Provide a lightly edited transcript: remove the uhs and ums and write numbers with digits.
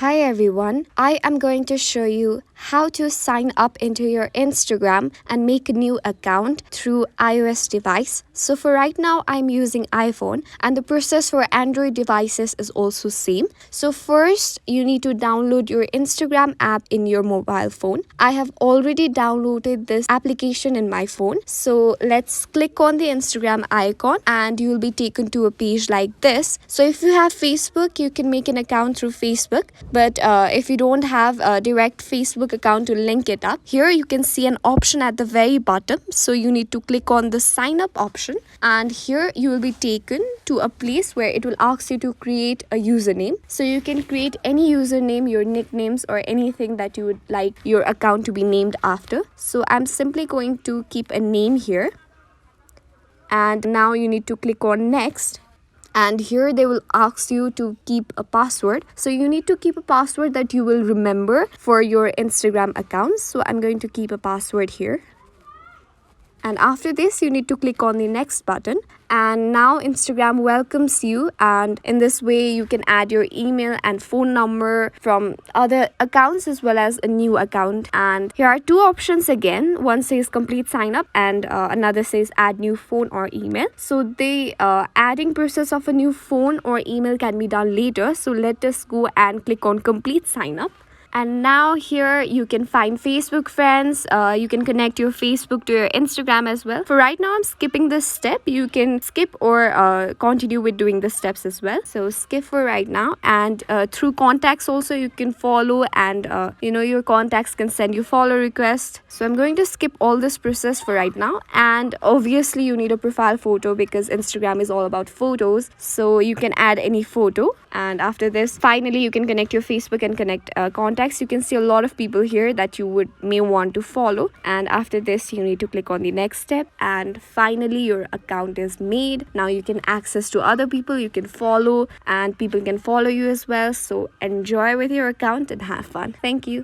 Hi everyone, I am going to show you how to sign up into your Instagram and make a new account through iOS device. So for right now, I'm using iPhone and the process for Android devices is also same. So first, you need to download your Instagram app in your mobile phone. I have already downloaded this application in my phone. So let's click on the Instagram icon and you will be taken to a page like this. So if you have Facebook, you can make an account through Facebook. But if you don't have a direct Facebook account to link it up, here you can see an option at the very bottom. So you need to click on the sign up option and here you will be taken to a place where it will ask you to create a username. So you can create any username, your nicknames or anything that you would like your account to be named after. So I'm simply going to keep a name here. And now you need to click on next. And here they will ask you to keep a password. So you need to keep a password that you will remember for your Instagram account. So I'm going to keep a password here. And after this, you need to click on the next button. And now Instagram welcomes you. And in this way, you can add your email and phone number from other accounts as well as a new account. And here are two options again. One says complete sign up and another says add new phone or email. So the adding process of a new phone or email can be done later. So let us go and click on complete sign up. And now here you can find Facebook friends. You can connect your Facebook to your Instagram as well. For right now, I'm skipping this step. You can skip or continue with doing the steps as well. So skip for right now. And through contacts also you can follow and your contacts can send you follow requests. So I'm going to skip all this process for right now. And obviously you need a profile photo because Instagram is all about photos. So you can add any photo. And after this, finally you can connect your Facebook and connect contacts. You can see a lot of people here that you may want to follow. And after this, you need to click on the next step. And finally, your account is made. Now you can access to other people. You can follow and people can follow you as well. So enjoy with your account and have fun. Thank you.